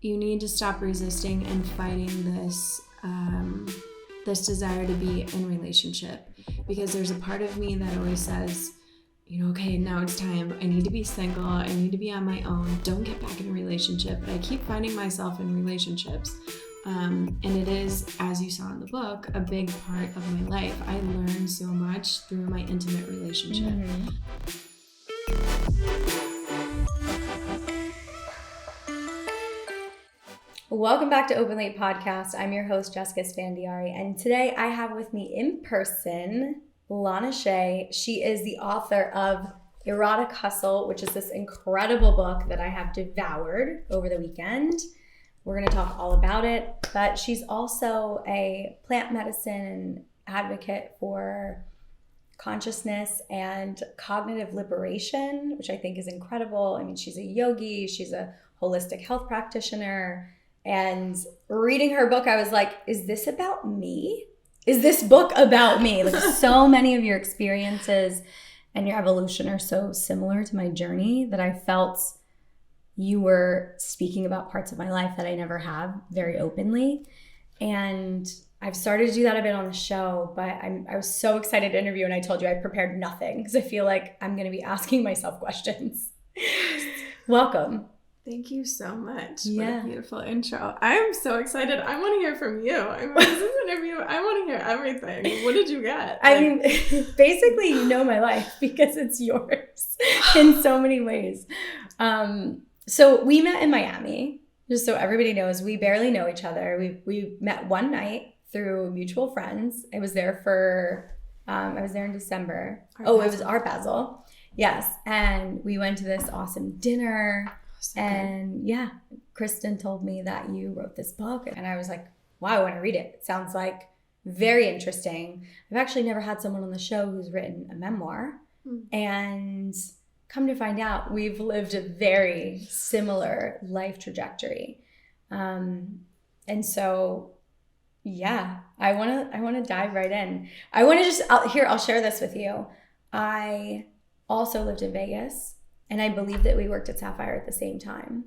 you need to stop resisting and fighting this this desire to be in relationship, because there's a part of me that always says, okay, now it's time. I need to be single. I need to be on my own. Don't get back in a relationship. But I keep finding myself in relationships. And it is, as you saw in the book, a big part of my life. I learned so much through my intimate relationship. Mm-hmm. Welcome back to Open Late Podcast. I'm your host, Jessica Esfandiary, and today I have with me in person Lana Shay. She is the author of Erotic Hustle, which is this incredible book that I have devoured over the weekend. We're going to talk all about it, but she's also a plant medicine advocate for consciousness and cognitive liberation, which I think is incredible. I mean, she's a yogi, she's a holistic health practitioner. And reading her book, I was like, is this about me? Is this book about me? Like, so many of your experiences and your evolution are so similar to my journey that I felt you were speaking about parts of my life that I never have very openly. And I've started to do that a bit on the show, but I was so excited to interview, and I told you I prepared nothing because I feel like I'm going to be asking myself questions. Welcome. Thank you so much. Yeah. What a beautiful intro. I'm so excited. I want to hear from you. I mean, this is an interview. I want to hear everything. What did you get? I mean, basically, you know my life because it's yours in so many ways. So we met in Miami. Just so everybody knows, we barely know each other. We met one night through mutual friends. I was there in December. It was Art Basel. Yes. And we went to this awesome dinner. And yeah, Kristen told me that you wrote this book, and I was like, wow, I want to read it. It sounds like very interesting. I've actually never had someone on the show who's written a memoir. And come to find out, we've lived a very similar life trajectory. And so, yeah, I want to dive right in. I want to I'll share this with you. I also lived in Vegas. And I believe that we worked at Sapphire at the same time.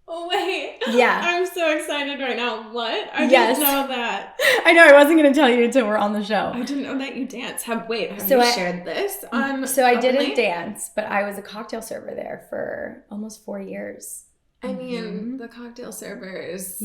Oh, wait. Yeah. I'm so excited right now. What? I didn't know that. I know. I wasn't going to tell you until we're on the show. I didn't know that you dance. Have you shared this on So I didn't dance, but I was a cocktail server there for almost 4 years. I mean, the cocktail servers,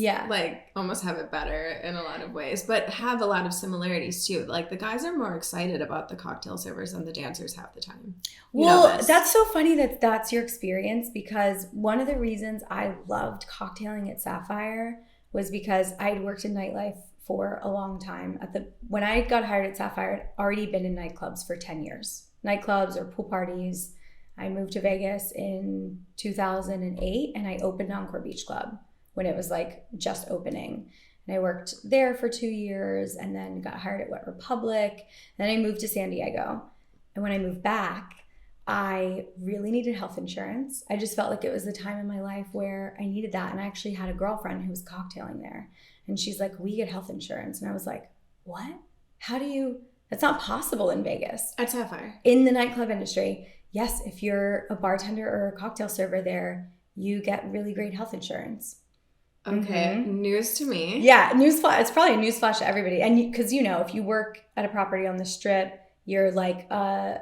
almost have it better in a lot of ways, but have a lot of similarities too. Like, the guys are more excited about the cocktail servers than the dancers half the time. Well, that's so funny that that's your experience, because one of the reasons I loved cocktailing at Sapphire was because I had worked in nightlife for a long time. When I got hired at Sapphire, I'd already been in nightclubs for 10 years. Nightclubs or pool parties. I moved to Vegas in 2008, and I opened Encore Beach Club when it was like just opening. And I worked there for 2 years and then got hired at Wet Republic. Then I moved to San Diego. And when I moved back, I really needed health insurance. I just felt like it was the time in my life where I needed that. And I actually had a girlfriend who was cocktailing there. And she's like, we get health insurance. And I was like, what? That's not possible in Vegas. At Sapphire. In the nightclub industry. Yes, if you're a bartender or a cocktail server there, you get really great health insurance. Okay, News to me. Yeah, newsflash. It's probably a newsflash to everybody. And because, if you work at a property on the Strip, you're like a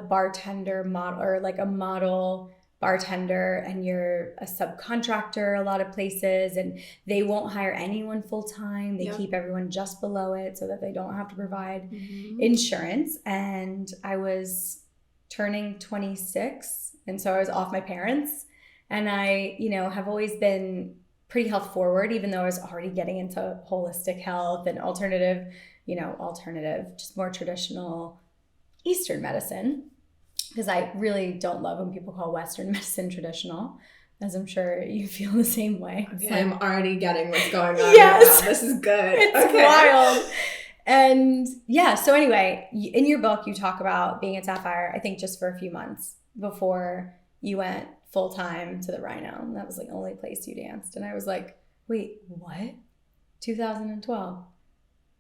bartender model, or like a model bartender, and you're a subcontractor a lot of places, and they won't hire anyone full time. They keep everyone just below it so that they don't have to provide insurance. And I was turning 26, and so I was off my parents, and I have always been pretty health forward, even though I was already getting into holistic health and alternative, just more traditional Eastern medicine, because I really don't love when people call Western medicine traditional, as I'm sure you feel the same way. Okay, I'm already getting what's going on. Yes. Right now. This is good. It's wild. And yeah, so anyway, in your book, you talk about being at Sapphire, I think just for a few months before you went full time to the Rhino. And that was like the only place you danced. And I was like, wait, what? 2012.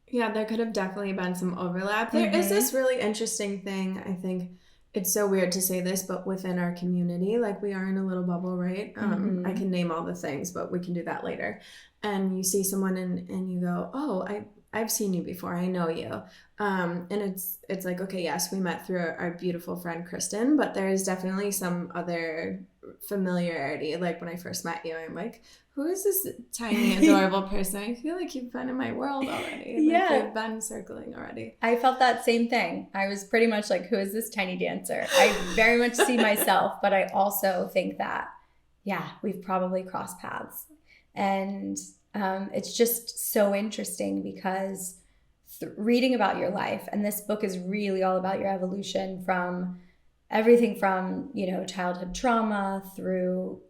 Yeah, there could have definitely been some overlap. There is this really interesting thing, I think, it's so weird to say this, but within our community, like we are in a little bubble, right? I can name all the things, but we can do that later. And you see someone and you go, oh, I've seen you before. I know you. And it's like, okay, yes, we met through our beautiful friend Kristen, but there's definitely some other familiarity. Like when I first met you, I'm like, who is this tiny, adorable person? I feel like you've been in my world already. Like you've been circling already. I felt that same thing. I was pretty much like, who is this tiny dancer? I very much see myself, but I also think that, yeah, we've probably crossed paths. And it's just so interesting because reading about your life, and this book is really all about your evolution from everything from, childhood trauma through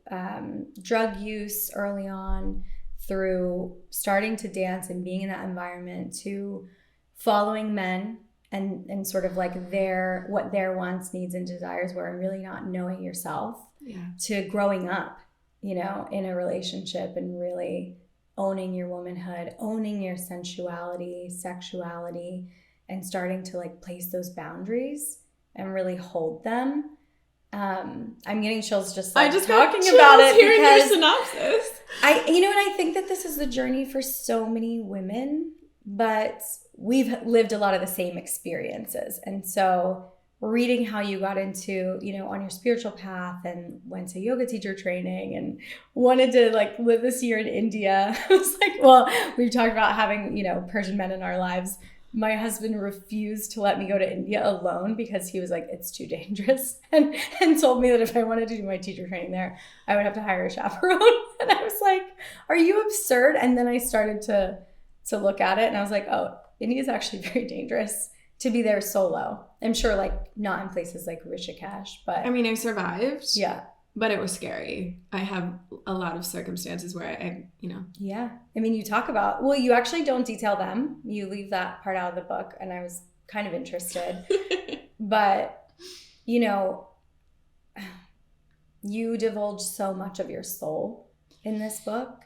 drug use early on, through starting to dance and being in that environment, to following men and sort of like what their wants, needs, and desires were, and really not knowing yourself, to growing up, in a relationship and really owning your womanhood, owning your sensuality, sexuality, and starting to like place those boundaries and really hold them. I'm getting chills just like talking about it hearing because your synopsis. I think that this is the journey for so many women, but we've lived a lot of the same experiences. And so reading how you got into, on your spiritual path and went to yoga teacher training and wanted to like live this year in India. I was like, well, we've talked about having, Persian men in our lives. My husband refused to let me go to India alone because he was like, it's too dangerous, and told me that if I wanted to do my teacher training there, I would have to hire a chaperone. And I was like, are you absurd? And then I started to look at it and I was like, oh, India is actually very dangerous to be there solo. I'm sure like not in places like Rishikesh, but I mean, I survived. Yeah. But it was scary. I have a lot of circumstances where I. Yeah. I mean, you talk about, well, you actually don't detail them. You leave that part out of the book, and I was kind of interested. But, you divulge so much of your soul in this book.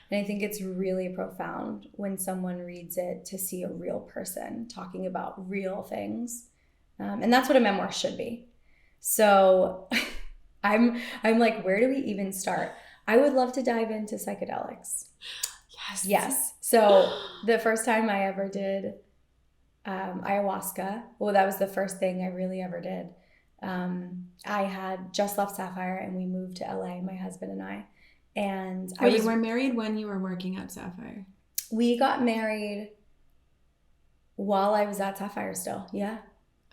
And I think it's really profound when someone reads it to see a real person talking about real things. And that's what a memoir should be. So I'm like, where do we even start? I would love to dive into psychedelics. Yes. So the first time I ever did ayahuasca, well, that was the first thing I really ever did. I had just left Sapphire and we moved to LA, my husband and I. And you were married when you were working at Sapphire? We got married while I was at Sapphire still. Yeah.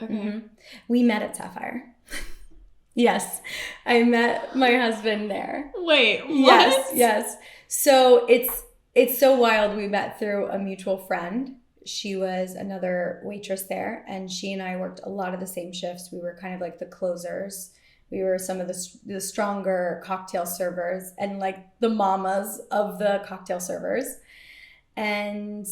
Okay. Mm-hmm. We met at Sapphire. Yes. I met my husband there. Wait, what? Yes. So it's so wild. We met through a mutual friend. She was another waitress there, and she and I worked a lot of the same shifts. We were kind of like the closers. We were some of the stronger cocktail servers and like the mamas of the cocktail servers. And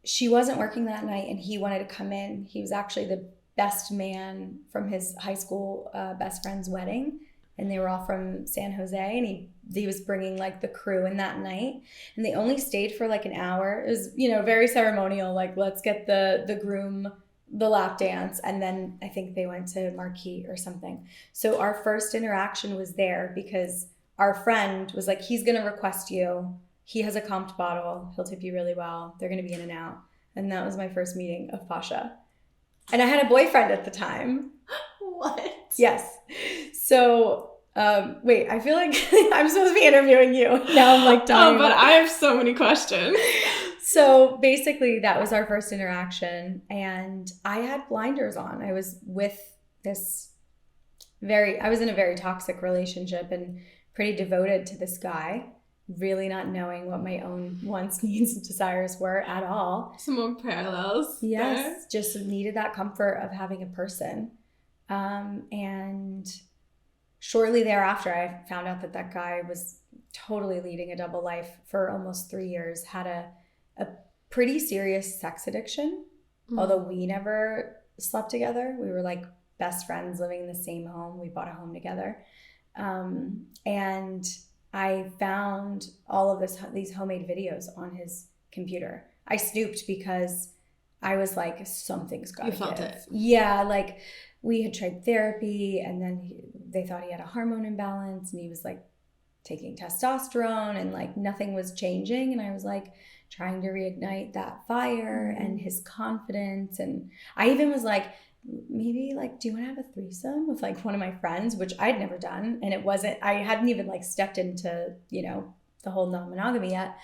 she wasn't working that night and he wanted to come in. He was actually the best man from his high school best friend's wedding. And they were all from San Jose, and he was bringing like the crew in that night. And they only stayed for like an hour. It was, very ceremonial. Like, let's get the groom the lap dance, and then I think they went to Marquee or something. So our first interaction was there because our friend was like, he's going to request you. He has a comped bottle. He'll tip you really well. They're going to be in and out. And that was my first meeting of Pasha. And I had a boyfriend at the time. What? Yes. So, wait, I feel like I'm supposed to be interviewing you. Now I'm like dying. Oh, but I have so many questions. So basically that was our first interaction, and I had blinders on. I was with I was in a very toxic relationship and pretty devoted to this guy, really not knowing what my own wants, needs, and desires were at all. Some more parallels. Yes, there. just needed that comfort of having a person. And shortly thereafter, I found out that guy was totally leading a double life for almost 3 years, had a pretty serious sex addiction, although we never slept together. We were like best friends living in the same home. We bought a home together. And I found all of these homemade videos on his computer. I snooped because I was like, something's got to give. You felt it. Yeah, like we had tried therapy, and then they thought he had a hormone imbalance, and he was like taking testosterone, and like nothing was changing. And I was like trying to reignite that fire and his confidence. And I even was like, maybe like, do you want to have a threesome with like one of my friends, which I'd never done. And I hadn't even like stepped into, you know, the whole non-monogamy yet.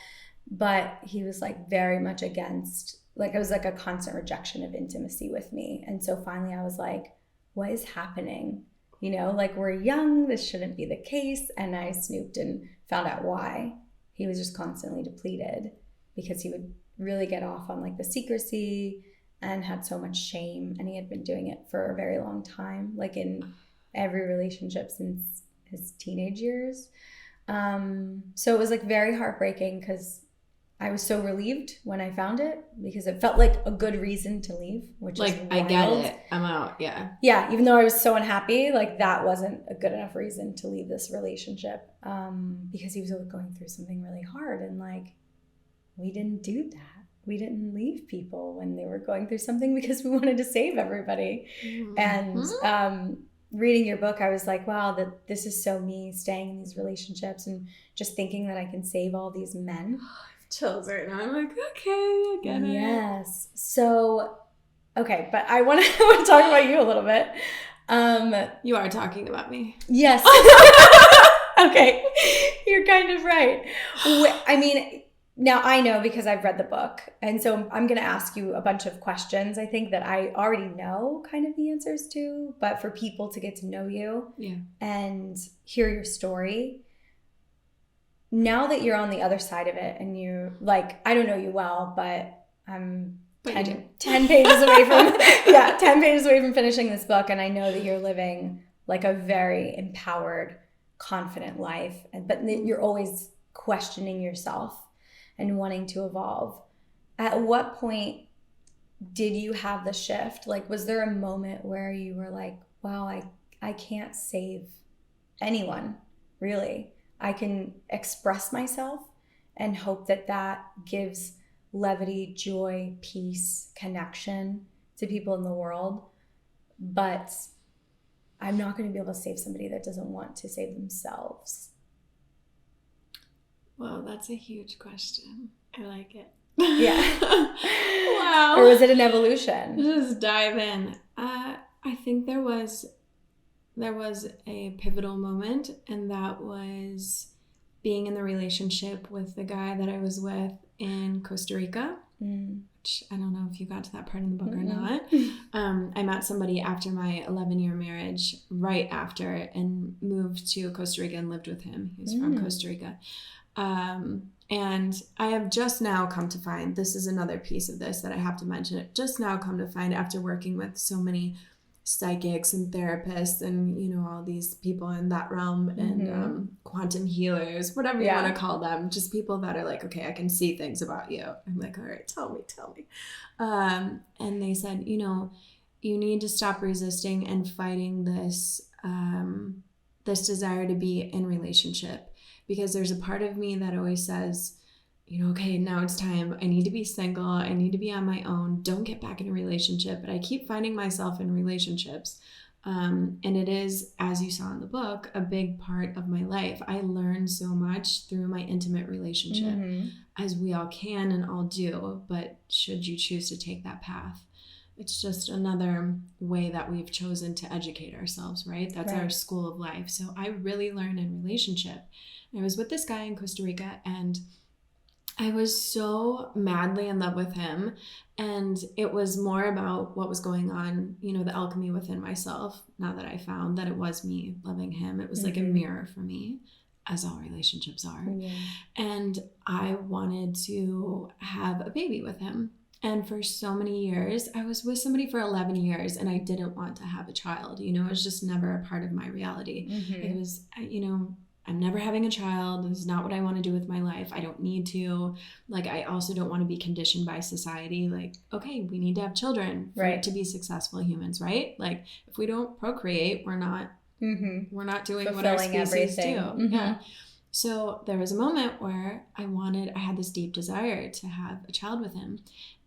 But he was like very much against, like it was like a constant rejection of intimacy with me. And so finally I was like, what is happening? You know, like we're young, this shouldn't be the case. And I snooped and found out why. He was just constantly depleted because he would really get off on like the secrecy and had so much shame. And he had been doing it for a very long time, like in every relationship since his teenage years. So it was like very heartbreaking because I was so relieved when I found it because it felt like a good reason to leave, which like, is wild. I get it. I'm out. Yeah. Yeah. Even though I was so unhappy, like that wasn't a good enough reason to leave this relationship, because he was going through something really hard. And like, we didn't do that. We didn't leave people when they were going through something because we wanted to save everybody. And reading your book, I was like, wow, this is so me, staying in these relationships and just thinking that I can save all these men. Chills right now. I'm like, okay, I get it. Yes. So, okay, but I want to talk about you a little bit. You are talking about me. Yes. Okay. You're kind of right. I mean, now I know because I've read the book. And so I'm going to ask you a bunch of questions, I think, that I already know kind of the answers to, but for people to get to know you and hear your story. Now that you're on the other side of it and you're like, I don't know you well, but I'm 10 pages away from 10 pages away from finishing this book. And I know that you're living like a very empowered, confident life. But you're always questioning yourself and wanting to evolve. At what point did you have the shift? Like, was there a moment where you were like, wow, I can't save anyone, really. I can express myself and hope that gives levity, joy, peace, connection to people in the world. But I'm not going to be able to save somebody that doesn't want to save themselves. Well, that's a huge question. I like it. Yeah. Wow. Or was it an evolution? Just dive in. I think there was a pivotal moment, and that was being in the relationship with the guy that I was with in Costa Rica, which I don't know if you got to that part in the book or not. I met somebody after my 11-year marriage, right after, and moved to Costa Rica and lived with him. He was from Costa Rica. And I have just now come to find, this is another piece of this that I have to mention, just now come to find after working with so many psychics and therapists and, you know, all these people in that realm and quantum healers, whatever you want to call them, just people that are like, okay, I can see things about you. I'm like, all right, tell me. And they said, you know, you need to stop resisting and fighting this desire to be in relationship, because there's a part of me that always says, you know, okay, now it's time. I need to be single. I need to be on my own. Don't get back in a relationship. But I keep finding myself in relationships. And it is, as you saw in the book, a big part of my life. I learned so much through my intimate relationship, as we all can and all do. But should you choose to take that path, it's just another way that we've chosen to educate ourselves, right? That's our school of life. So I really learned in relationship. I was with this guy in Costa Rica, and I was so madly in love with him, and it was more about what was going on, you know, the alchemy within myself. Now that I found that it was me loving him, it was like a mirror for me, as all relationships are. And I wanted to have a baby with him. And for so many years, I was with somebody for 11 years, and I didn't want to have a child. You know, it was just never a part of my reality. It was, you know, I'm never having a child. This is not what I want to do with my life. I don't need to. Like, I also don't want to be conditioned by society. Like, okay, we need to have children to be successful humans, right? Like, if we don't procreate, we're not doing what our species do. So there was a moment where I had this deep desire to have a child with him.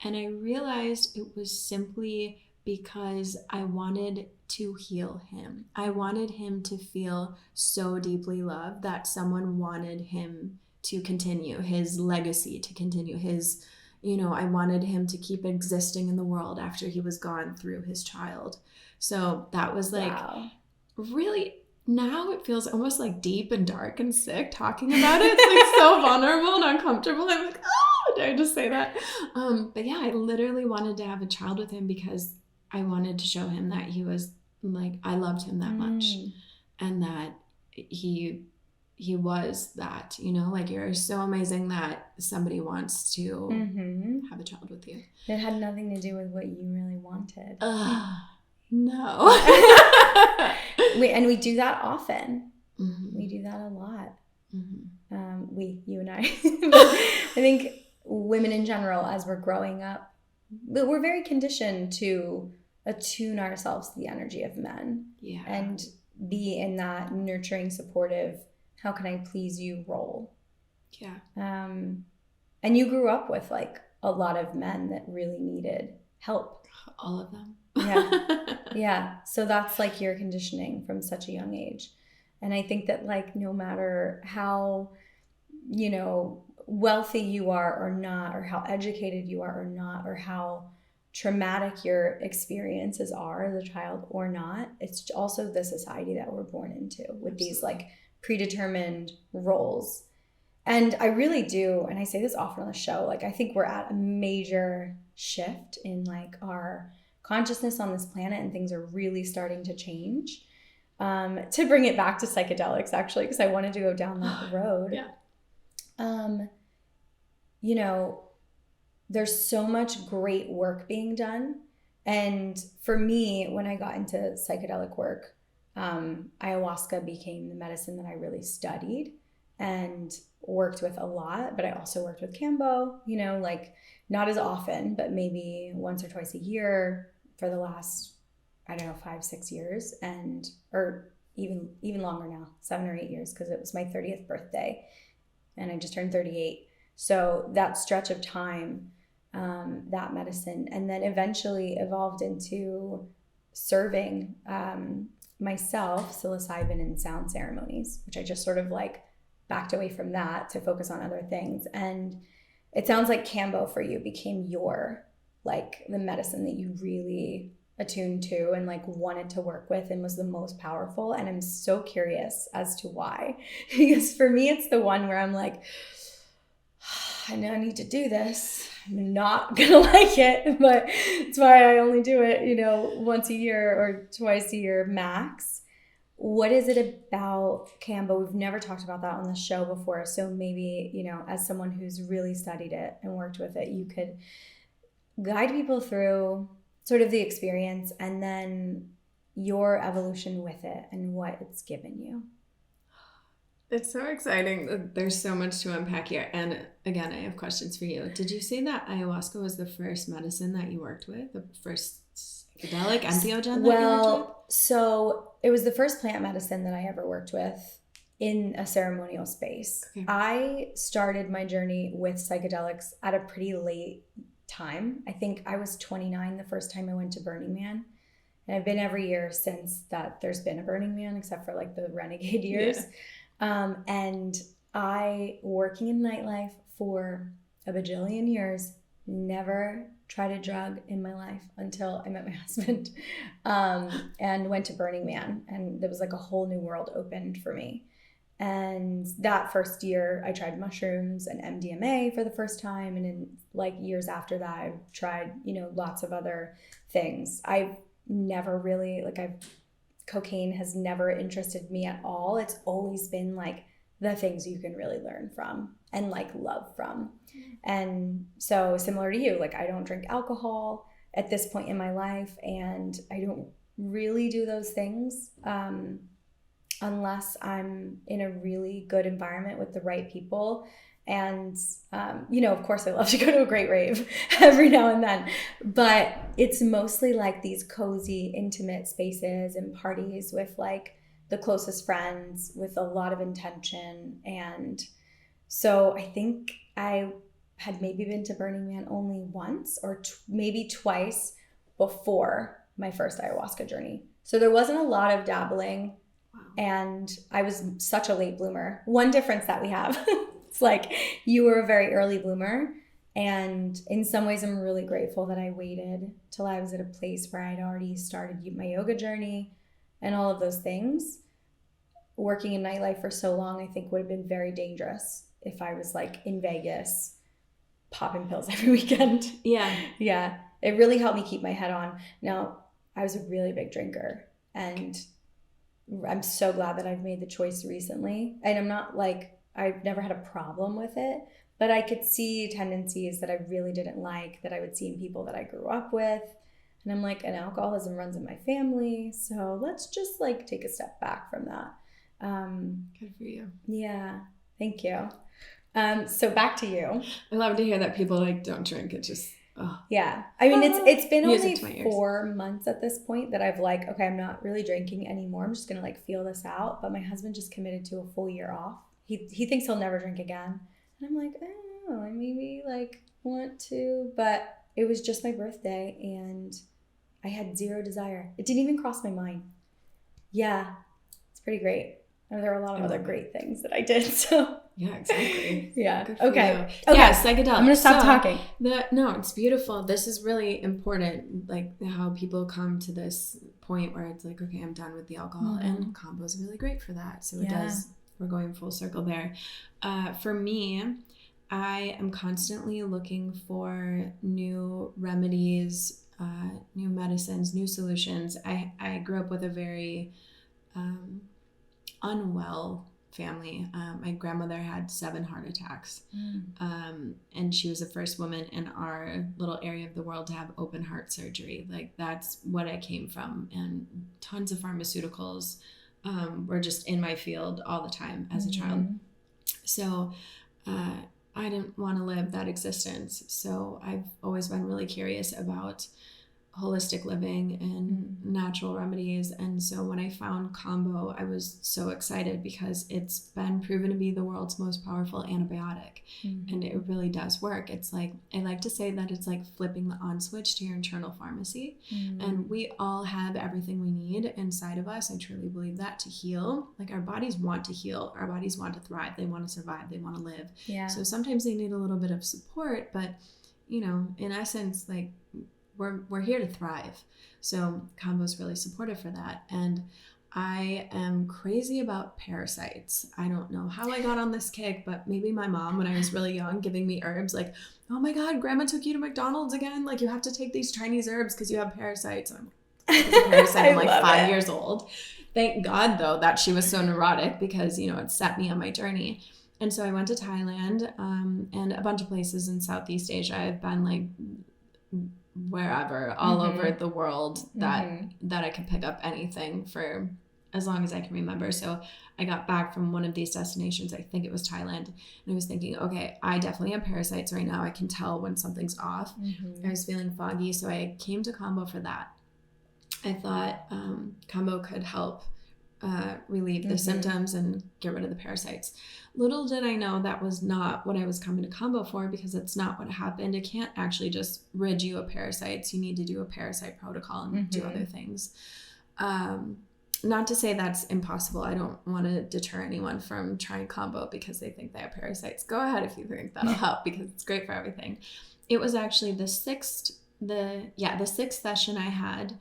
And I realized it was simply because I wanted to heal him. I wanted him to feel so deeply loved that someone wanted him to continue, his legacy to continue, his, I wanted him to keep existing in the world after he was gone through his child. So that was like, wow. Really, now it feels almost like deep and dark and sick talking about it. It's like so vulnerable and uncomfortable. I'm like, oh, did I just say that? But yeah, I literally wanted to have a child with him because I wanted to show him that he was like, I loved him that much, and that he was that, like, you're so amazing that somebody wants to have a child with you. It had nothing to do with what you really wanted. No. We do that often. Mm-hmm. We do that a lot. Mm-hmm. You and I. I think women in general, as we're growing up, we're very conditioned to attune ourselves to the energy of men. Yeah. And be in that nurturing, supportive, how can I please you role. Yeah. And you grew up with like a lot of men that really needed help. All of them. Yeah. Yeah. So that's like your conditioning from such a young age. And I think that like no matter how, wealthy you are or not, or how educated you are or not, or how traumatic your experiences are as a child or not, it's also the society that we're born into with these like predetermined roles. And I really do, and I say this often on the show, like I think we're at a major shift in like our consciousness on this planet, and things are really starting to change. To bring it back to psychedelics, actually, because I wanted to go down that road. Yeah. There's so much great work being done. And for me, when I got into psychedelic work, ayahuasca became the medicine that I really studied and worked with a lot. But I also worked with Cambo, like not as often, but maybe once or twice a year for the last, 5-6 years, or even longer now, 7 or 8 years, because it was my 30th birthday and I just turned 38. So that stretch of time, that medicine, and then eventually evolved into serving myself psilocybin in sound ceremonies, which I just sort of like backed away from that to focus on other things. And it sounds like Cambo for you became the medicine that you really attuned to and like wanted to work with and was the most powerful. And I'm so curious as to why, because for me, it's the one where I'm like, I know I need to do this. I'm not gonna like it, but it's why I only do it, once a year or twice a year max. What is it about Cambo? We've never talked about that on the show before. So maybe, as someone who's really studied it and worked with it, you could guide people through sort of the experience and then your evolution with it and what it's given you. It's so exciting. There's so much to unpack here. And again, I have questions for you. Did you say that ayahuasca was the first medicine that you worked with? The first psychedelic entheogen that you worked with? So it was the first plant medicine that I ever worked with in a ceremonial space. Okay. I started my journey with psychedelics at a pretty late time. I think I was 29 the first time I went to Burning Man. And I've been every year since that there's been a Burning Man, except for like the renegade years. Yeah. And I, working in nightlife for a bajillion years, never tried a drug in my life until I met my husband, and went to Burning Man. And there was like a whole new world opened for me. And that first year I tried mushrooms and MDMA for the first time. And in like years after that, I've tried, lots of other things. I've never really, cocaine has never interested me at all. It's always been like the things you can really learn from and like love from. And so similar to you, like I don't drink alcohol at this point in my life, and I don't really do those things unless I'm in a really good environment with the right people. And, of course I love to go to a great rave every now and then, but it's mostly like these cozy, intimate spaces and parties with like the closest friends with a lot of intention. And so I think I had maybe been to Burning Man only once or maybe twice before my first ayahuasca journey. So there wasn't a lot of dabbling. Wow. And I was such a late bloomer. One difference that we have, it's like you were a very early bloomer. And in some ways, I'm really grateful that I waited till I was at a place where I'd already started my yoga journey and all of those things. Working in nightlife for so long, I think would have been very dangerous if I was like in Vegas popping pills every weekend. Yeah. Yeah. It really helped me keep my head on. Now, I was a really big drinker, and I'm so glad that I've made the choice recently. And I'm not like, I've never had a problem with it, but I could see tendencies that I really didn't like that I would see in people that I grew up with. And I'm like, and alcoholism runs in my family. So let's just like take a step back from that. Good for you. Yeah. Thank you. So back to you. I love to hear that people like don't drink. It just, yeah. I mean, it's been only Music 4 months at this point that I've like, okay, I'm not really drinking anymore. I'm just going to like feel this out. But my husband just committed to a full year off. He thinks he'll never drink again. And I'm like, I don't know. I maybe like want to, but it was just my birthday and I had zero desire. It didn't even cross my mind. Yeah. It's pretty great. And there are a lot of other great things that I did. So yeah, exactly. Yeah. Good for Okay. you. Okay. Yeah, psychedelics. I'm gonna stop talking. No, it's beautiful. This is really important. Like how people come to this point where it's like, okay, I'm done with the alcohol, and combo is really great for that. So it does. We're going full circle there. For me, I am constantly looking for new remedies, new medicines, new solutions. I grew up with a very unwell family. My grandmother had 7 heart attacks, and she was the first woman in our little area of the world to have open heart surgery. Like that's what I came from, and tons of pharmaceuticals were just in my field all the time as a child. So I didn't want to live that existence. So I've always been really curious about holistic living and natural remedies. And so when I found Combo, I was so excited because it's been proven to be the world's most powerful antibiotic. And it really does work. It's like, I like to say that it's like flipping the on switch to your internal pharmacy. And we all have everything we need inside of us. I truly believe that, to heal. Like our bodies want to heal. Our bodies want to thrive. They want to survive. They want to live. Yeah. So sometimes they need a little bit of support, but you know, in essence, like we're here to thrive. So Combo's really supportive for that. And I am crazy about parasites. I don't know how I got on this kick, but maybe my mom, when I was really young, giving me herbs like, oh my God, grandma took you to McDonald's again. Like you have to take these Chinese herbs because you have parasites. I'm like 5 years old. Thank God though that she was so neurotic, because, you know, it set me on my journey. And so I went to Thailand and a bunch of places in Southeast Asia. I've been like wherever, all over the world that I could pick up anything for as long as I can remember. So I got back from one of these destinations, I think it was Thailand, and I was thinking, okay, I definitely have parasites right now. I can tell when something's off. I was feeling foggy, so I came to Combo for that. I thought Combo could help relieve the symptoms and get rid of the parasites. Little did I know that was not what I was coming to Combo for, because it's not what happened. It can't actually just rid you of parasites. You need to do a parasite protocol and do other things. Not to say that's impossible. I don't want to deter anyone from trying Combo because they think they have parasites. Go ahead if you think that'll help, because it's great for everything. It was actually the sixth session I had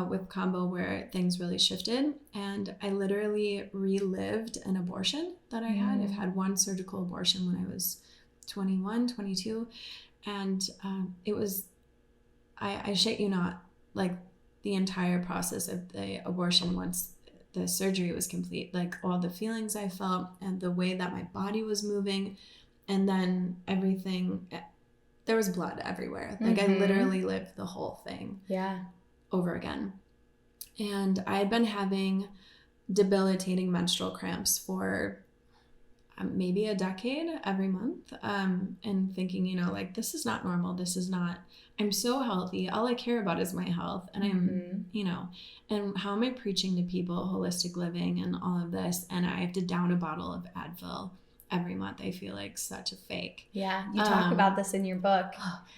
with Combo where things really shifted, and I literally relived an abortion that I had. I've had one surgical abortion when I was 21, 22, and it was, I shit you not, like the entire process of the abortion, once the surgery was complete, like all the feelings I felt and the way that my body was moving, and then everything, there was blood everywhere. Like I literally lived the whole thing. Yeah. Over again. And I had been having debilitating menstrual cramps for, maybe a decade every month, and thinking, you know, like, this is not normal. This is not, I'm so healthy. All I care about is my health. And I'm, you know, and how am I preaching to people holistic living and all of this? And I have to down a bottle of Advil every month. I feel like such a fake. Yeah. You talk about this in your book.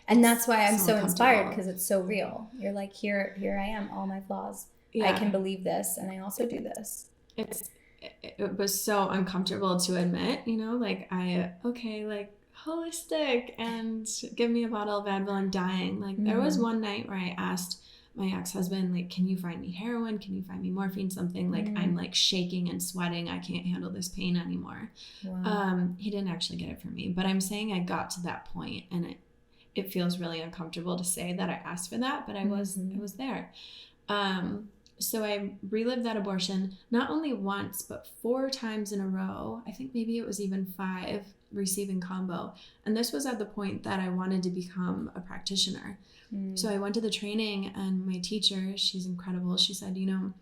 And that's why I'm so inspired, because it's so real. You're like, here I am, all my flaws. Yeah. I can believe this. And I also do this. It was so uncomfortable to admit, you know, like like holistic and give me a bottle of Advil, I'm dying. Like there was one night where I asked my ex-husband, like, can you find me heroin? Can you find me morphine? Something like I'm like shaking and sweating. I can't handle this pain anymore. Wow. He didn't actually get it for me, but I'm saying I got to that point, and it feels really uncomfortable to say that I asked for that, but I was there. So I relived that abortion not only once, but 4 times in a row. I think maybe it was even 5, receiving combo. And this was at the point that I wanted to become a practitioner. So I went to the training, and my teacher, she's incredible. She said, you know,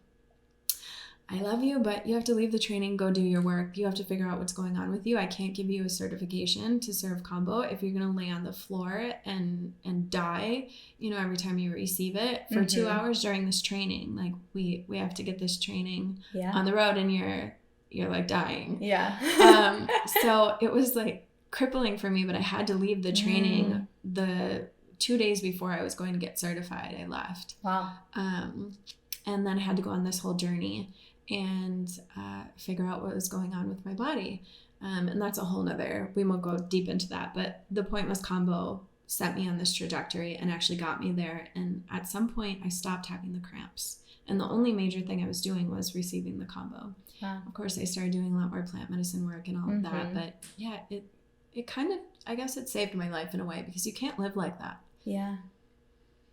I love you, but you have to leave the training, go do your work. You have to figure out what's going on with you. I can't give you a certification to serve combo if you're going to lay on the floor and die, you know, every time you receive it for 2 hours during this training. Like we have to get this training on the road, and you're like dying. Yeah. So it was like crippling for me, but I had to leave the training. The 2 days before I was going to get certified, I left. Wow. And then I had to go on this whole journey and figure out what was going on with my body. And that's a whole nother, we won't go deep into that, but the point was combo set me on this trajectory and actually got me there. And at some point I stopped having the cramps. And the only major thing I was doing was receiving the combo. Wow. Of course, I started doing a lot more plant medicine work and all of that. But yeah, it kind of, I guess it saved my life in a way, because you can't live like that. Yeah.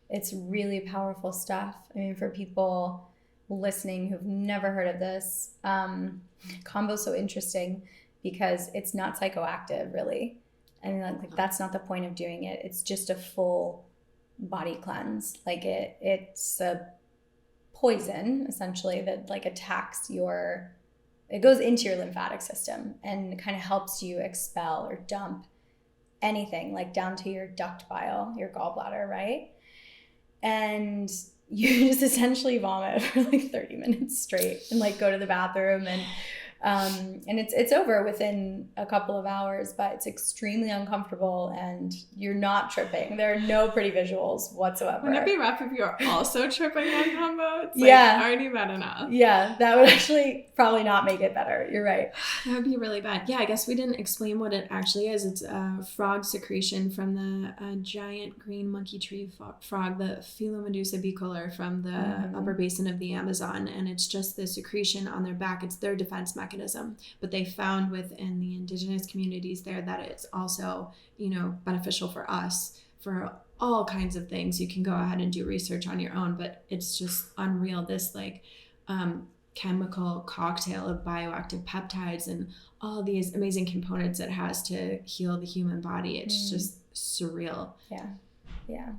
It's really powerful stuff. I mean, for people listening who've never heard of this, combo's so interesting because it's not psychoactive, really. I mean, like that's not the point of doing it. It's just a full body cleanse. Like it's a poison, essentially, that like attacks it goes into your lymphatic system and kind of helps you expel or dump anything, like down to your duct bile, your gallbladder, right? And you just essentially vomit for like 30 minutes straight and like go to the bathroom, and it's over within a couple of hours, but it's extremely uncomfortable and you're not tripping. There are no pretty visuals whatsoever. Wouldn't it be rough if you're also tripping on combo? It's like already bad enough. Yeah, that would actually probably not make it better. You're right. That would be really bad. Yeah, I guess we didn't explain what it actually is. It's frog secretion from the giant green monkey tree frog, the Philomedusa bicolor from the upper basin of the Amazon. And it's just the secretion on their back. It's their defense mechanism. But they found within the indigenous communities there that it's also, you know, beneficial for us for all kinds of things. You can go ahead and do research on your own, but it's just unreal. This like chemical cocktail of bioactive peptides and all these amazing components it has to heal the human body. It's just surreal. Yeah.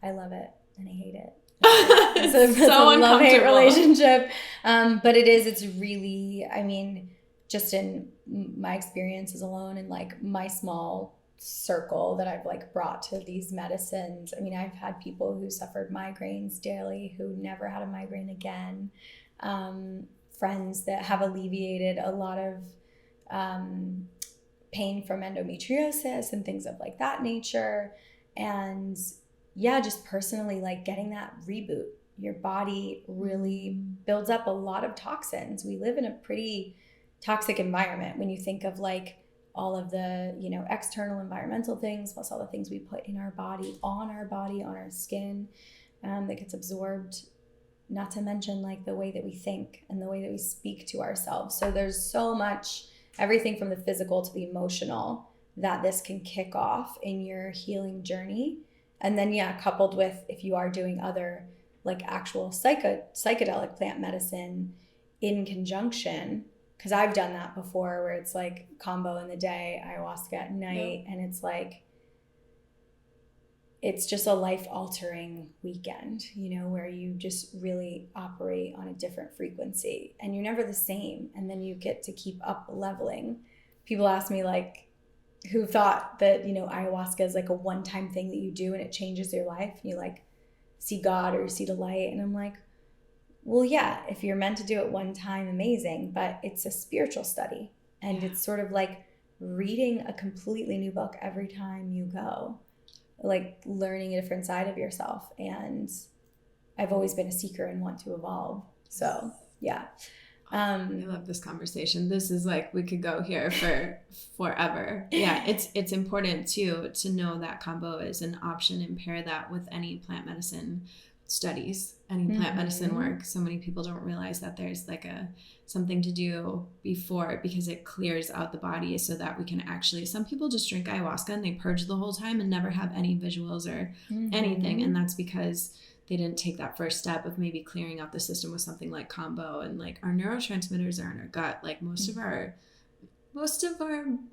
I love it and I hate it. It's so a love-hate relationship. But it's really, I mean, just in my experiences alone and like my small circle that I've like brought to these medicines. I mean, I've had people who suffered migraines daily who never had a migraine again. Friends that have alleviated a lot of pain from endometriosis and things of like that nature. And yeah, just personally, like getting that reboot. Your body really builds up a lot of toxins. We live in a pretty toxic environment when you think of like all of the, you know, external environmental things, plus all the things we put in our body, on our skin, that gets absorbed, not to mention like the way that we think and the way that we speak to ourselves. So there's so much, everything from the physical to the emotional, that this can kick off in your healing journey. And then, yeah, coupled with if you are doing other like actual psychedelic plant medicine in conjunction, because I've done that before where it's like combo in the day, ayahuasca at night, and it's like, it's just a life-altering weekend, you know, where you just really operate on a different frequency and you're never the same. And then you get to keep up leveling people ask me like, who thought that, you know, ayahuasca is like a one-time thing that you do and it changes your life. You like see God or you see the light. And I'm like, well, yeah, if you're meant to do it one time, amazing. But it's a spiritual study. And it's sort of like reading a completely new book every time you go, like learning a different side of yourself. And I've always been a seeker and want to evolve. So, yeah. I love this conversation. This is like, we could go here for forever. Yeah, it's important too to know that combo is an option and pair that with any plant medicine studies, any plant medicine work. So many people don't realize that there's like something to do before, because it clears out the body so that we can actually, some people just drink ayahuasca and they purge the whole time and never have any visuals or anything. And that's because they didn't take that first step of maybe clearing out the system with something like combo. And like our neurotransmitters are in our gut. Like most of our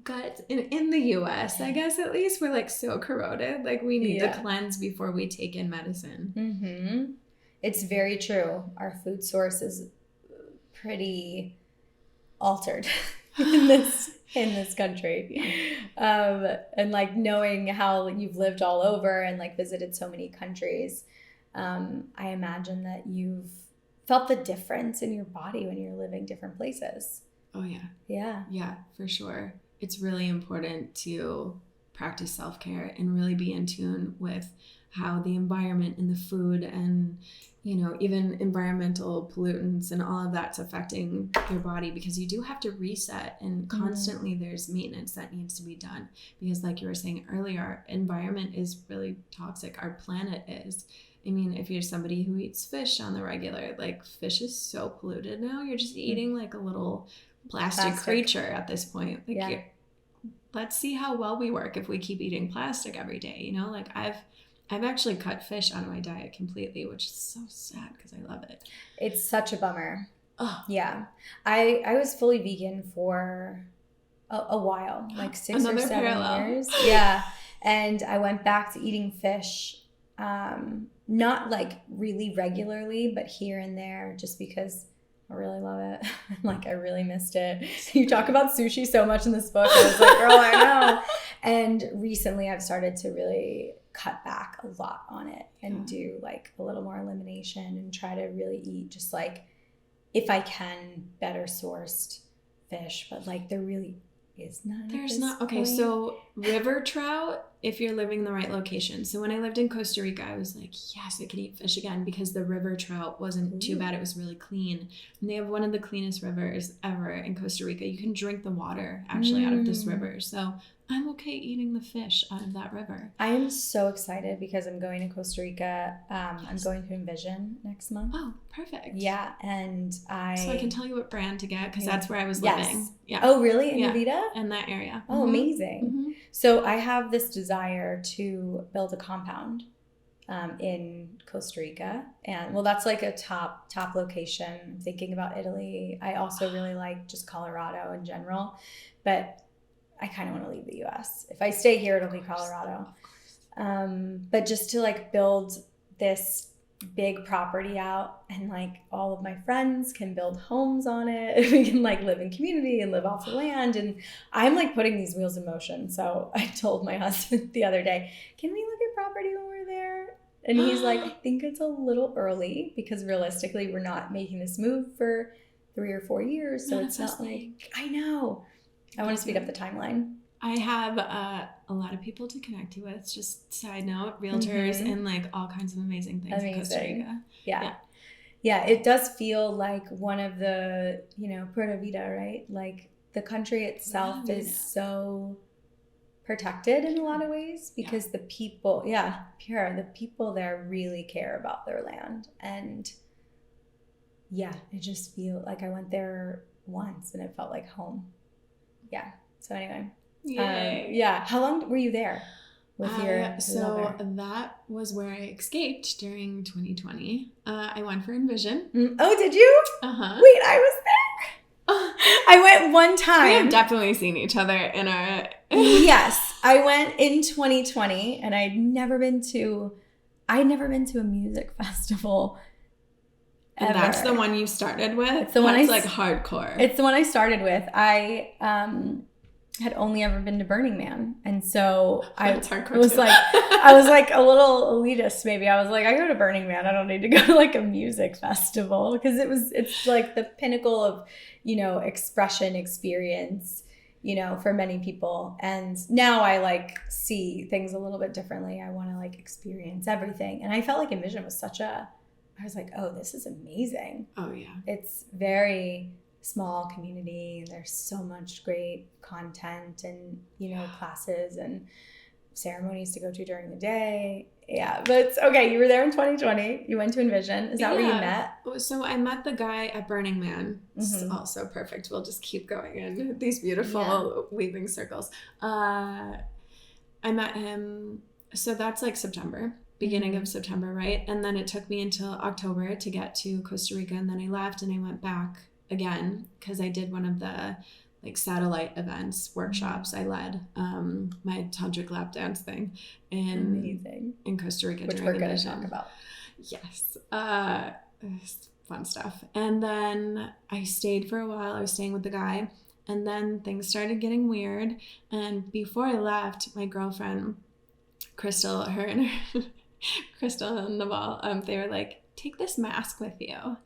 gut in the US, I guess, at least, we're like so corroded. Like we need to cleanse before we take in medicine. It's very true. Our food source is pretty altered in this country. And like knowing how you've lived all over and like visited so many countries, I imagine that you've felt the difference in your body when you're living different places. Oh, yeah. Yeah. Yeah, for sure. It's really important to practice self-care and really be in tune with how the environment and the food and, you know, even environmental pollutants and all of that's affecting your body, because you do have to reset, and constantly there's maintenance that needs to be done, because like you were saying earlier, our environment is really toxic. Our planet is. I mean, if you're somebody who eats fish on the regular, like fish is so polluted now. You're just eating like a little plastic creature at this point. Like, let's see how well we work if we keep eating plastic every day. You know, like I've actually cut fish out of my diet completely, which is so sad because I love it. It's such a bummer. Oh. Yeah. I was fully vegan for a while, like 6 or 7 years. Yeah. And I went back to eating fish, not like really regularly, but here and there, just because I really love it. Like I really missed it. You talk about sushi so much in this book. I was like, girl, I know. And recently I've started to really cut back a lot on it and do like a little more elimination and try to really eat just like, if I can, better sourced fish. But like there really is none. There's not. Okay, so river trout, if you're living in the right location. So when I lived in Costa Rica, I was like, yes, I could eat fish again, because the river trout wasn't too bad. It was really clean. And they have one of the cleanest rivers ever in Costa Rica. You can drink the water actually out of this river. So I'm okay eating the fish out of that river. I am so excited because I'm going to Costa Rica. I'm going to Envision next month. Oh, perfect. Yeah, and So I can tell you what brand to get, because that's where I was living. Yeah. Oh, really? In Avita? In that area. Oh, amazing. So I have this desire to build a compound in Costa Rica. And well, that's like a top location. I'm thinking about Italy. I also really like just Colorado in general. But I kind of want to leave the US. If I stay here, it'll be Colorado. But just to like build this big property out, and like all of my friends can build homes on it. We can like live in community and live off the land. And I'm like putting these wheels in motion. So I told my husband the other day, can we look at property when we're there? And he's like, I think it's a little early, because realistically, we're not making this move for 3 or 4 years. So it's not like, I know. I want to speed up the timeline. I have a lot of people to connect you with. Just side note, realtors and like all kinds of amazing things in Costa Rica. Yeah, it does feel like one of the, you know, Pura Vida, right? Like the country itself is so protected in a lot of ways, because the people, the people there really care about their land. And yeah, I just feel like I went there once and it felt like home. Yeah. So anyway, how long were you there with your so lover? That was where I escaped during 2020. I went for Envision. Oh, did you? Wait, I was there. I went one time. We have definitely seen each other in our. Yes, I went in 2020, and I'd never been to a music festival. And ever. That's the one you started with? It's the one like hardcore. It's the one I started with. had only ever been to Burning Man. And so I was too. like, I was like a little elitist maybe. I was like, I go to Burning Man. I don't need to go to like a music festival, because it's like the pinnacle of, you know, expression experience, you know, for many people. And now I like see things a little bit differently. I want to like experience everything. And I felt like Envision was I was like, oh, this is amazing. Oh yeah. It's very small community. There's so much great content and, you know, classes and ceremonies to go to during the day. Yeah, but okay, you were there in 2020. You went to Envision. Is that where you met? So I met the guy at Burning Man. It's also perfect. We'll just keep going in these beautiful weaving circles. I met him, so that's like September, beginning of September, right? And then it took me until October to get to Costa Rica, and then I left and I went back again because I did one of the like satellite events, workshops. I led my tantric lap dance thing in Costa Rica, which we're going to talk about. Yes, fun stuff. And then I stayed for a while. I was staying with the guy, and then things started getting weird. And before I left, my girlfriend Crystal, Crystal and Naval, they were like, "Take this mask with you."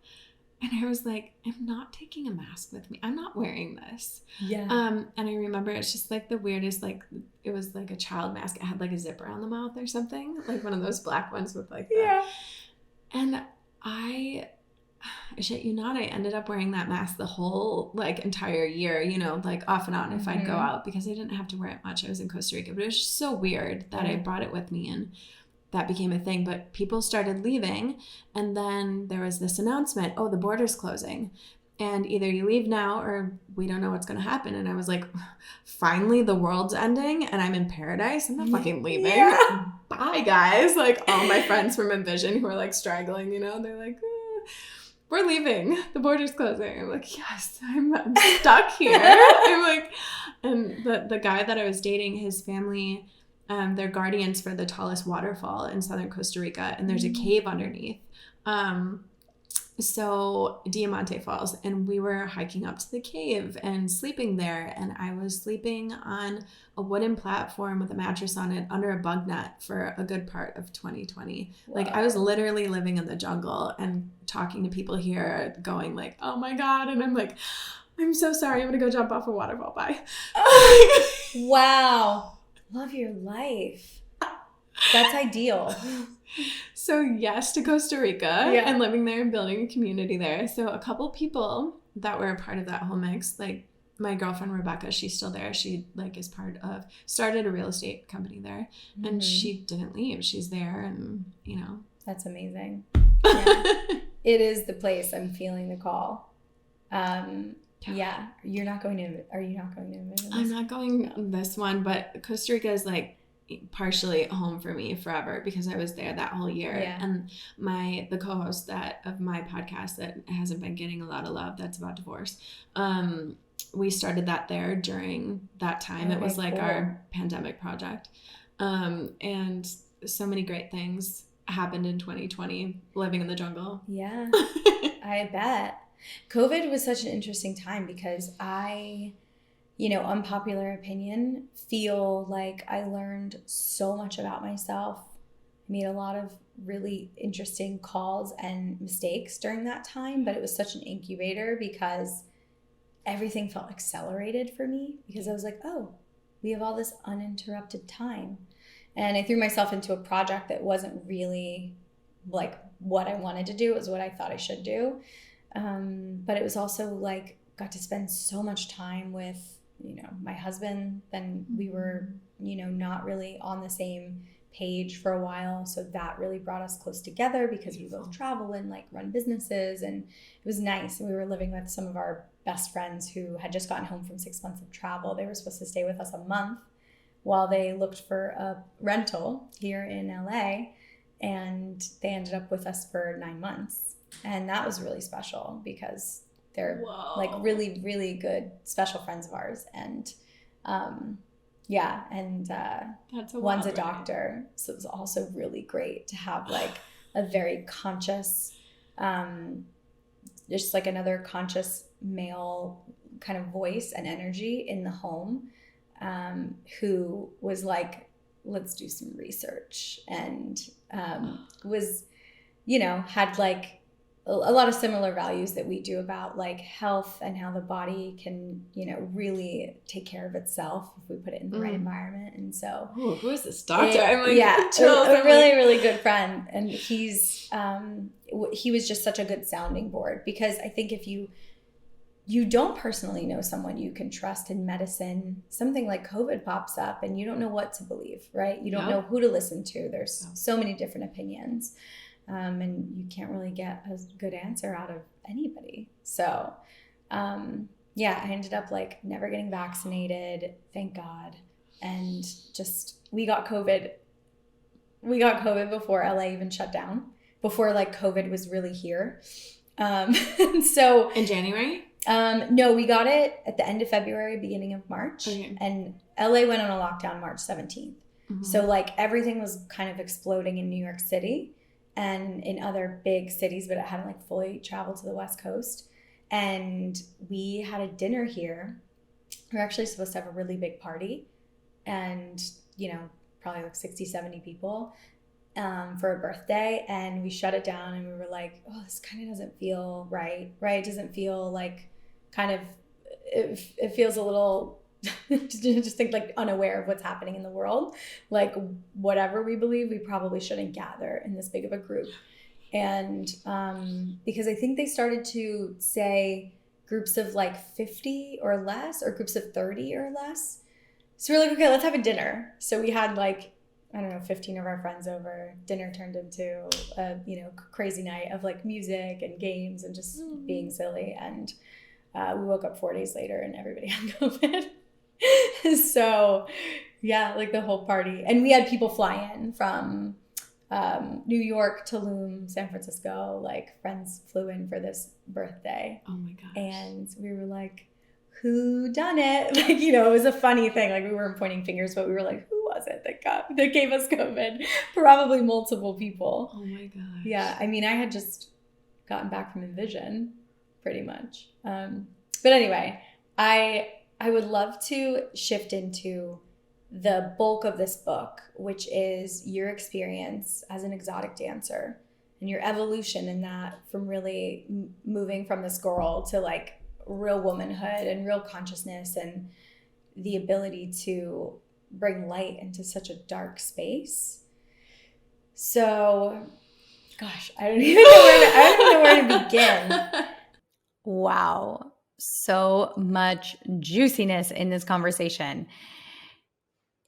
And I was like, I'm not taking a mask with me. I'm not wearing this. Yeah. And I remember it's just like the weirdest, like it was like a child mask. It had like a zipper on the mouth or something, like one of those black ones with like that. And I shit you not, I ended up wearing that mask the whole like entire year, you know, like off and on if I'd go out, because I didn't have to wear it much. I was in Costa Rica, but it was just so weird that I brought it with me, and that became a thing. But people started leaving, and then there was this announcement, oh, the border's closing, and either you leave now or we don't know what's going to happen. And I was like, finally the world's ending and I'm in paradise. I'm not fucking leaving. Yeah. Bye guys. Like all my friends from Envision who are like struggling, you know, they're like, we're leaving. The border's closing. I'm like, yes, I'm stuck here. I'm like, and the guy that I was dating, his family, they're guardians for the tallest waterfall in southern Costa Rica, and there's a cave underneath. So Diamante Falls, and we were hiking up to the cave and sleeping there, and I was sleeping on a wooden platform with a mattress on it under a bug net for a good part of 2020. Wow. Like I was literally living in the jungle and talking to people here going like, oh my God. And I'm like, I'm so sorry. I'm going to go jump off a waterfall. Bye. Wow. Love your life. That's ideal. So yes to Costa Rica and living there and building a community there. So a couple people that were a part of that whole mix, like my girlfriend Rebecca, she's still there. She like is started a real estate company there, and she didn't leave. She's there, and you know. That's amazing. Yeah. It is the place. I'm feeling the call. Yeah. You're not going to, are you not going to Envision? I'm not going this one, but Costa Rica is like partially home for me forever because I was there that whole year. Yeah. And the co-host of my podcast that hasn't been getting a lot of love, that's about divorce. We started that there during that time. Okay, it was like our pandemic project. And so many great things happened in 2020 living in the jungle. Yeah. I bet. COVID was such an interesting time because I, unpopular opinion, feel like I learned so much about myself. I made a lot of really interesting calls and mistakes during that time, but it was such an incubator because everything felt accelerated for me because I was like, oh, we have all this uninterrupted time. And I threw myself into a project that wasn't really like what I wanted to do. It was what I thought I should do. But it was also like, got to spend so much time with, my husband. Then we were, not really on the same page for a while. So that really brought us close together because we both travel and like run businesses, and it was nice. And we were living with some of our best friends who had just gotten home from 6 months of travel. They were supposed to stay with us a month while they looked for a rental here in LA, and they ended up with us for 9 months. And that was really special because they're like really, really good special friends of ours. And one's a doctor. So it was also really great to have like a very conscious, just like another conscious male kind of voice and energy in the home. who was like, let's do some research, and was, had like a lot of similar values that we do about like health and how the body can, really take care of itself if we put it in the right environment. And so, who is this doctor? I'm like, a really, really good friend. And he was just such a good sounding board, because I think if you don't personally know someone you can trust in medicine, something like COVID pops up and you don't know what to believe, right? You don't know who to listen to. There's so many different opinions. And you can't really get a good answer out of anybody. So, I ended up like never getting vaccinated, thank God. And we got COVID before LA even shut down, before like COVID was really here. So in January? No, we got it at the end of February, beginning of March. Okay. And LA went on a lockdown March 17th. Mm-hmm. So like everything was kind of exploding in New York City and in other big cities, but it hadn't like fully traveled to the West Coast. And we had a dinner here. We were actually supposed to have a really big party, and, probably like 60, 70 people for a birthday. And we shut it down, and we were like, oh, this kind of doesn't feel right? It doesn't feel like it feels a little just think like unaware of what's happening in the world. Like whatever we believe, we probably shouldn't gather in this big of a group. And because I think they started to say groups of like 50 or less, or groups of 30 or less. So we're like, okay, let's have a dinner. So we had like, 15 of our friends over. Dinner turned into a, crazy night of like music and games and just being silly. And we woke up 4 days later and everybody had COVID. So yeah, like the whole party. And we had people fly in from New York, Tulum, San Francisco. Like friends flew in for this birthday. Oh my gosh. And we were like, who done it? Like, it was a funny thing. Like we weren't pointing fingers, but we were like, who was it that gave us COVID? Probably multiple people. Oh my gosh. Yeah. I mean, I had just gotten back from Envision pretty much. But anyway, I would love to shift into the bulk of this book, which is your experience as an exotic dancer and your evolution in that, from really moving from this girl to like real womanhood and real consciousness, and the ability to bring light into such a dark space. So, gosh, I don't even know where to begin. Wow. So much juiciness in this conversation.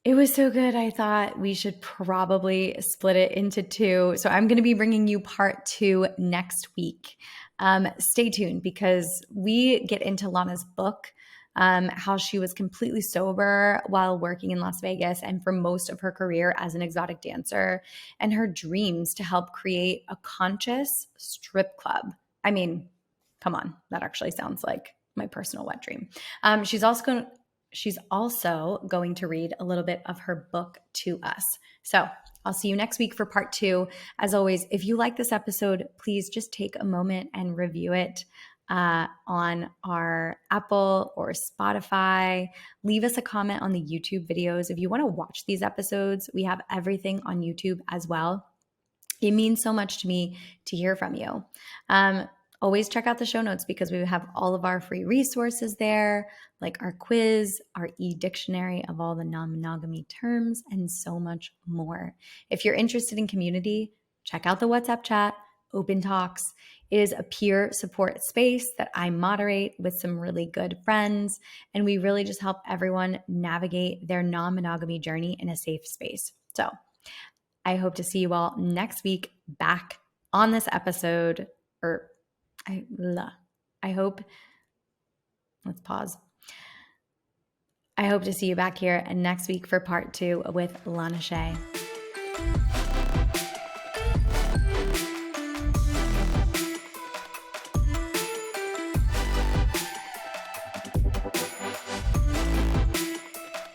It was so good. I thought we should probably split it into two. So I'm going to be bringing you part 2 next week. Stay tuned, because we get into Lana's book, how she was completely sober while working in Las Vegas and for most of her career as an exotic dancer, and her dreams to help create a conscious strip club. I mean, come on, that actually sounds like my personal wet dream. She's also going to read a little bit of her book to us. So I'll see you next week for part 2. As always, if you like this episode, please just take a moment and review it on our Apple or Spotify. Leave us a comment on the YouTube videos. If you want to watch these episodes, we have everything on YouTube as well. It means so much to me to hear from you. Always check out the show notes, because we have all of our free resources there, like our quiz, our e-dictionary of all the non-monogamy terms, and so much more. If you're interested in community, check out the WhatsApp chat, Open Talks. It is a peer support space that I moderate with some really good friends, and we really just help everyone navigate their non-monogamy journey in a safe space. So I hope to see you all next week back on this episode, I hope, let's pause. I hope to see you back here next week for part 2 with Lana Shay.